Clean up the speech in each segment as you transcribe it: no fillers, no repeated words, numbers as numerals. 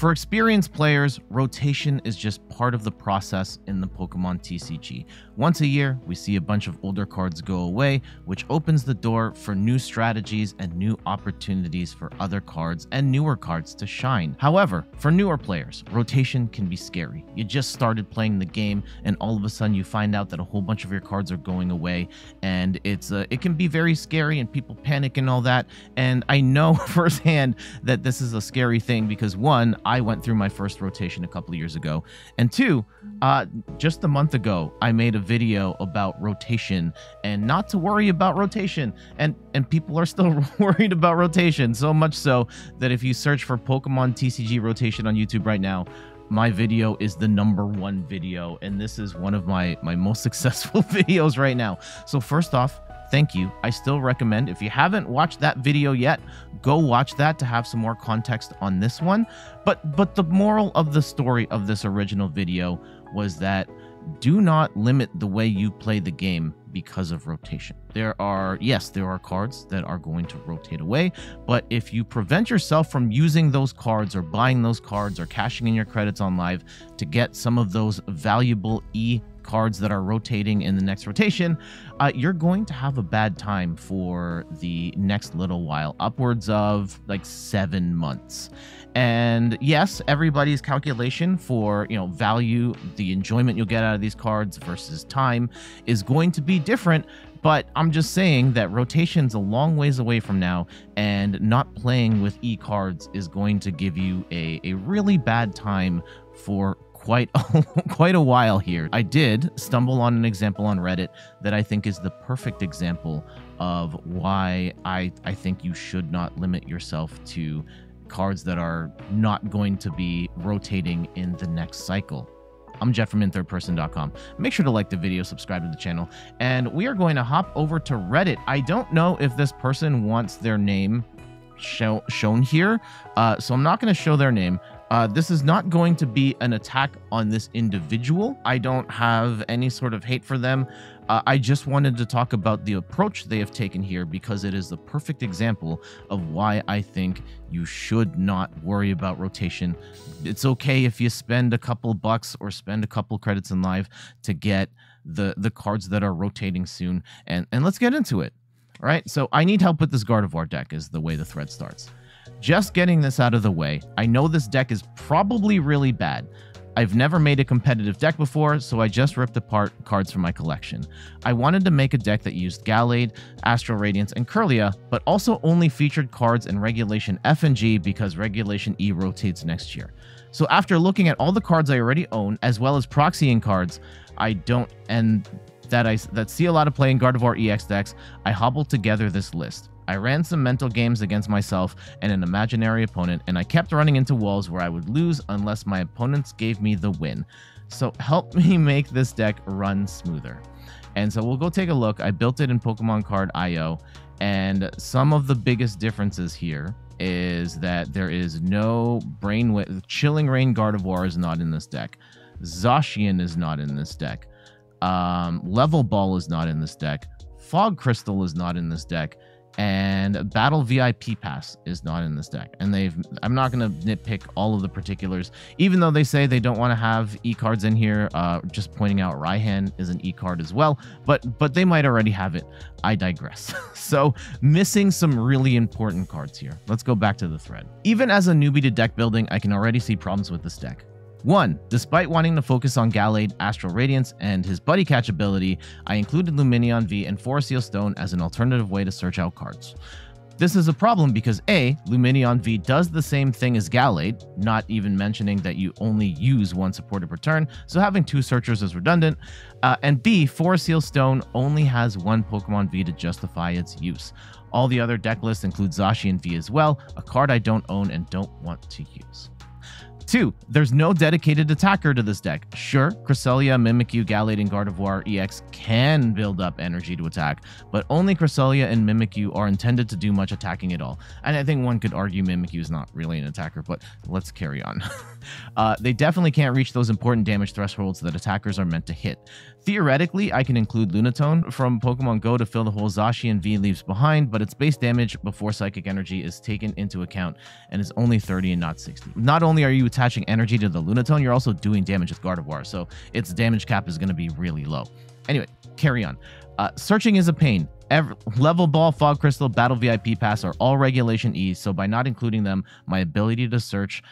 For experienced players, rotation is just part of the process in the Pokemon TCG. Once a year, we see a bunch of older cards go away, which opens the door for new strategies and new opportunities for other cards and newer cards to shine. However, for newer players, rotation can be scary. You just started playing the game and all of a sudden you find out that a whole bunch of your cards are going away, and it can be very scary and people panic and all that. And I know firsthand that this is a scary thing because one, I went through my first rotation a couple of years ago, and two, just a month ago, I made a video about rotation and not to worry about rotation, and people are still worried about rotation, so much so that if you search for Pokemon TCG rotation on YouTube right now, my video is the #1 video, and this is one of my most successful videos right now. So first off, thank you. I still recommend, if you haven't watched that video yet, go watch that to have some more context on this one. But the moral of the story of this original video was that do not limit the way you play the game because of rotation. There are cards that are going to rotate away, but if you prevent yourself from using those cards or buying those cards or cashing in your credits on live to get some of those valuable cards that are rotating in the next rotation, you're going to have a bad time for the next little while, upwards of like 7 months. And yes, everybody's calculation for, value, the enjoyment you'll get out of these cards versus time is going to be different. But I'm just saying that rotation's a long ways away from now, and not playing with cards is going to give you a really bad time for quite a while here. I did stumble on an example on Reddit that I think is the perfect example of why I think you should not limit yourself to cards that are not going to be rotating in the next cycle. I'm Jet from inthirdperson.com. Make sure to like the video, subscribe to the channel, and we are going to hop over to Reddit. I don't know if this person wants their name shown here, so I'm not going to show their name. This is not going to be an attack on this individual. I don't have any sort of hate for them. I just wanted to talk about the approach they have taken here because it is the perfect example of why I think you should not worry about rotation. It's okay if you spend a couple bucks or spend a couple credits in live to get the cards that are rotating soon. And let's get into it. All right, so I need help with this Gardevoir deck is the way the thread starts. Just getting this out of the way, I know this deck is probably really bad. I've never made a competitive deck before, so I just ripped apart cards from my collection. I wanted to make a deck that used Gallade, Astral Radiance, and Kirlia, but also only featured cards in Regulation F and G because Regulation E rotates next year. So after looking at all the cards I already own, as well as proxying cards that see a lot of play in Gardevoir EX decks, I hobbled together this list. I ran some mental games against myself and an imaginary opponent, and I kept running into walls where I would lose unless my opponents gave me the win. So help me make this deck run smoother. And so we'll go take a look. I built it in Pokemon Card IO, and some of the biggest differences here is that there is no Chilling Rain Gardevoir is not in this deck. Zacian is not in this deck. Level Ball is not in this deck. Fog Crystal is not in this deck. And Battle VIP Pass is not in this deck. And I'm not going to nitpick all of the particulars, even though they say they don't want to have cards in here. Just pointing out Raihan is an card as well, but they might already have it. I digress. So missing some really important cards here. Let's go back to the thread. Even as a newbie to deck building, I can already see problems with this deck. 1. Despite wanting to focus on Gallade, Astral Radiance, and his Buddy Catch ability, I included Lumineon V and Forest Seal Stone as an alternative way to search out cards. This is a problem because A, Lumineon V does the same thing as Gallade, not even mentioning that you only use one supported per turn, so having 2 searchers is redundant, and B, Forest Seal Stone only has 1 Pokemon V to justify its use. All the other deck lists include Zacian V as well, a card I don't own and don't want to use. 2. There's no dedicated attacker to this deck. Sure, Cresselia, Mimikyu, Gallade, and Gardevoir EX can build up energy to attack, but only Cresselia and Mimikyu are intended to do much attacking at all. And I think one could argue Mimikyu is not really an attacker, but let's carry on. They definitely can't reach those important damage thresholds that attackers are meant to hit. Theoretically, I can include Lunatone from Pokemon Go to fill the hole Zacian V leaves behind, but its base damage before Psychic Energy is taken into account and is only 30 and not 60. Not only are you attaching energy to the Lunatone, you're also doing damage with Gardevoir, so its damage cap is going to be really low. Anyway, carry on. Searching is a pain. Level Ball, Fog Crystal, Battle VIP Pass are all Regulation E, so by not including them, my ability to search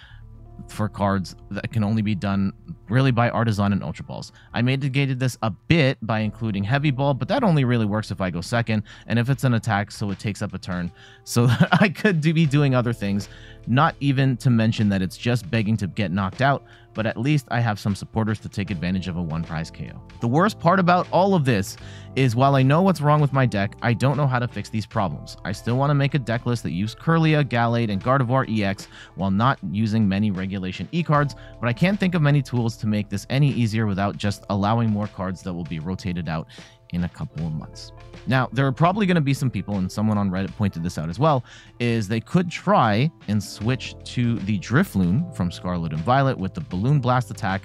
for cards that can only be done really by Artisan and Ultra Balls. I mitigated this a bit by including Heavy Ball, but that only really works if I go second, and if it's an attack, so it takes up a turn. So I could be doing other things, not even to mention that it's just begging to get knocked out, but at least I have some supporters to take advantage of a one-prize KO. The worst part about all of this is while I know what's wrong with my deck, I don't know how to fix these problems. I still want to make a deck list that uses Kirlia, Gallade, and Gardevoir EX while not using many Regulation E cards, but I can't think of many tools to make this any easier without just allowing more cards that will be rotated out in a couple of months. Now, there are probably going to be some people, and someone on Reddit pointed this out as well, is they could try and switch to the Drifloon from Scarlet and Violet with the Balloon Blast attack.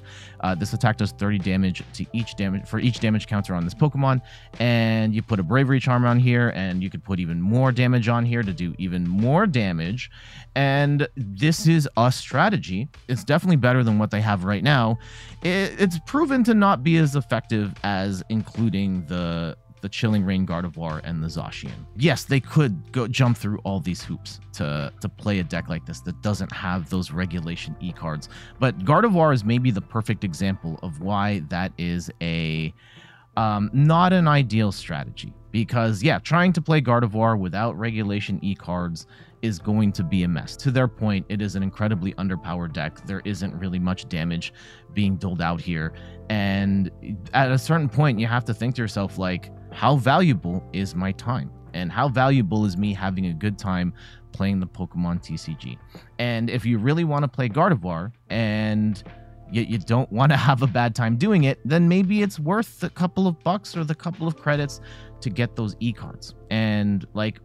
This attack does 30 damage to each damage counter on this Pokemon, and you put a Bravery Charm on here, and you could put even more damage on here to do even more damage. And this is a strategy. It's definitely better than what they have right now. It's proven to not be as effective as including the Chilling Reign Gardevoir and the Zacian. Yes, they could go jump through all these hoops to play a deck like this that doesn't have those Regulation E cards. But Gardevoir is maybe the perfect example of why that is a not an ideal strategy. Because yeah, trying to play Gardevoir without Regulation E cards is going to be a mess. To their point, it is an incredibly underpowered deck. There isn't really much damage being doled out here. And at a certain point, you have to think to yourself, like, how valuable is my time? And how valuable is me having a good time playing the Pokemon TCG? And if you really want to play Gardevoir and you don't want to have a bad time doing it, then maybe it's worth the couple of bucks or the couple of credits to get those E-cards. And like,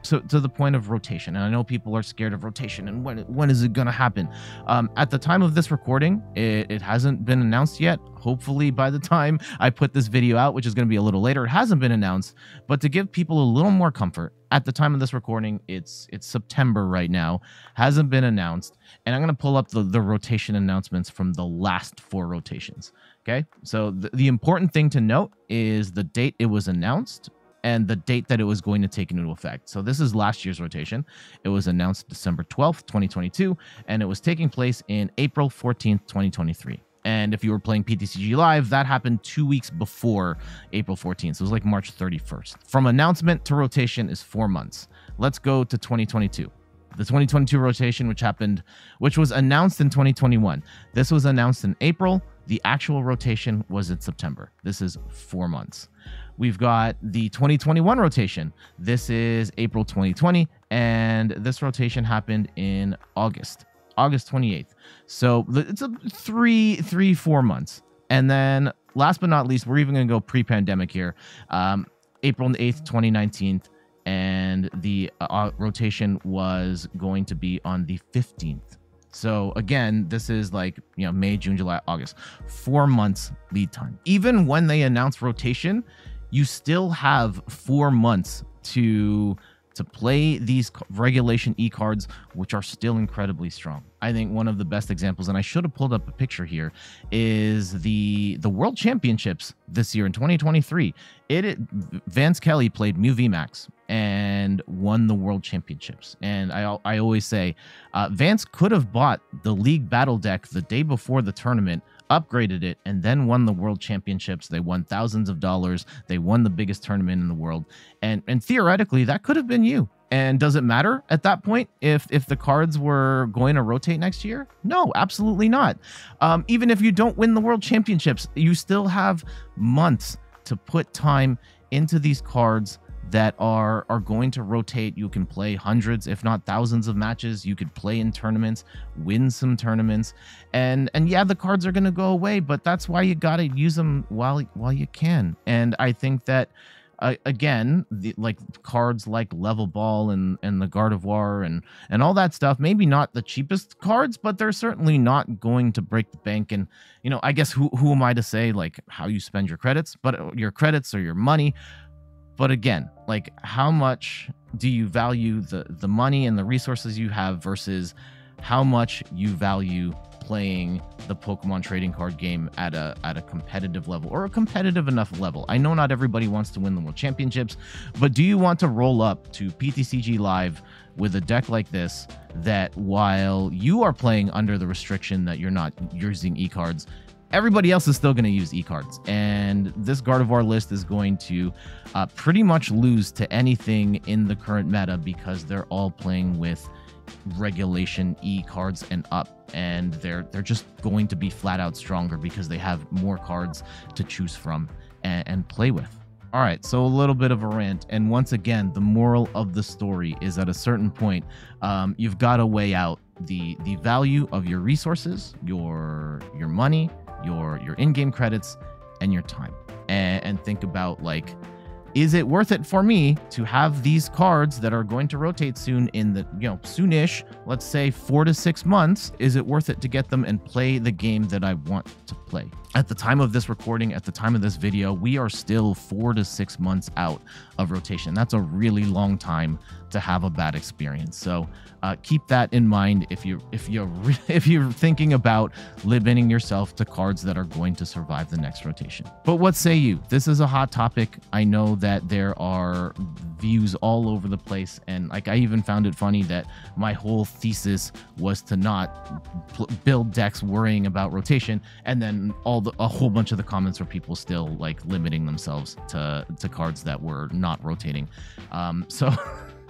so to the point of rotation, and I know people are scared of rotation and when is it gonna happen? At the time of this recording, it hasn't been announced yet. Hopefully by the time I put this video out, which is going to be a little later, it hasn't been announced. But to give people a little more comfort, at the time of this recording, it's September right now, hasn't been announced, and I'm going to pull up the rotation announcements from the last 4 rotations. Okay, so the important thing to note is the date it was announced and the date that it was going to take into effect. So this is last year's rotation. It was announced December 12th, 2022, and it was taking place in April 14th, 2023. And if you were playing PTCG Live, that happened 2 weeks before April 14th. So it was like March 31st. From announcement to rotation is 4 months. Let's go to 2022. The 2022 rotation, which was announced in 2021. This was announced in April. The actual rotation was in September. This is 4 months. We've got the 2021 rotation. This is April 2020, and this rotation happened in August 28th. So it's a 4 months. And then last but not least, we're even going to go pre-pandemic here. April 8th, 2019, and the rotation was going to be on the 15th. So again, this is like, May, June, July, August, 4 months lead time. Even when they announce rotation, you still have 4 months to play these Regulation E cards, which are still incredibly strong. I think one of the best examples, and I should have pulled up a picture here, is the World Championships this year in 2023. Vance Kelly played Mew VMAX and won the World Championships. And I always say, Vance could have bought the League Battle deck the day before the tournament, upgraded it, and then won the World Championships. They won thousands of dollars. They won the biggest tournament in the world. And theoretically, that could have been you. And does it matter at that point if the cards were going to rotate next year? No, absolutely not. Even if you don't win the World Championships, you still have months to put time into these cards that are going to rotate. You can play hundreds, if not thousands of matches. You could play in tournaments, win some tournaments. And yeah, the cards are going to go away, but that's why you got to use them while you can. And I think that again, like cards like Level Ball and the Gardevoir and all that stuff, maybe not the cheapest cards, but they're certainly not going to break the bank. And I guess who am I to say like how you spend your credits, but your credits or your money. But again, like how much do you value the money and the resources you have versus how much you value playing the Pokemon trading card game at a competitive level, or a competitive enough level? I know not everybody wants to win the World Championships, but do you want to roll up to PTCG Live with a deck like this that while you are playing under the restriction that you're not using e-cards, everybody else is still going to use e-cards, and this Gardevoir list is going to pretty much lose to anything in the current meta because they're all playing with regulation e-cards and up, and they're just going to be flat out stronger because they have more cards to choose from and play with. All right, so a little bit of a rant, and once again, the moral of the story is at a certain point, you've got to weigh out the value of your resources, your money, your in-game credits, and your time, and think about like, is it worth it for me to have these cards that are going to rotate soon in the, soonish, let's say 4 to 6 months? Is it worth it to get them and play the game that I want to play? At the time of this recording, at the time of this video, we are still 4 to 6 months out of rotation. That's a really long time to have a bad experience. So keep that in mind if you're thinking about limiting yourself to cards that are going to survive the next rotation. But what say you? This is a hot topic. I know that there are views all over the place, and like I even found it funny that my whole thesis was to not build decks worrying about rotation, and then a whole bunch of the comments were people still like limiting themselves to cards that were not rotating. So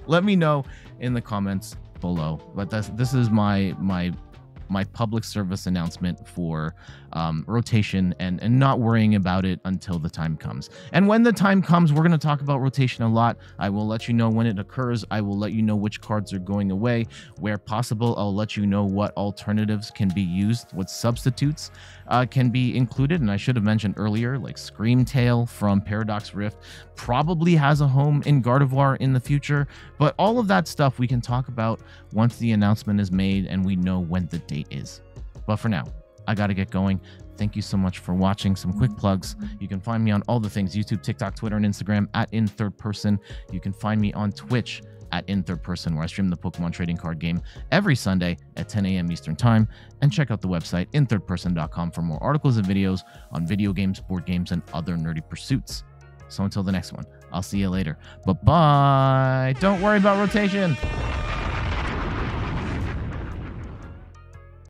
let me know in the comments below. But this is my public service announcement for rotation and not worrying about it until the time comes. And when the time comes, we're going to talk about rotation a lot. I will let you know when it occurs. I will let you know which cards are going away. Where possible, I'll let you know what alternatives can be used, what substitutes can be included. And I should have mentioned earlier, like Screamtail from Paradox Rift probably has a home in Gardevoir in the future. But all of that stuff we can talk about once the announcement is made and we know when the date is. But for now, I gotta get going. Thank you so much for watching. Some quick plugs. You can find me on all the things: YouTube, TikTok, Twitter, and Instagram at @InThirdPerson. You can find me on Twitch at @InThirdPerson, where I stream the Pokemon trading card game every Sunday at 10 a.m. Eastern Time. And check out the website inthirdperson.com for more articles and videos on video games, board games, and other nerdy pursuits. So until the next one, I'll see you later. Bye-bye. Don't worry about rotation.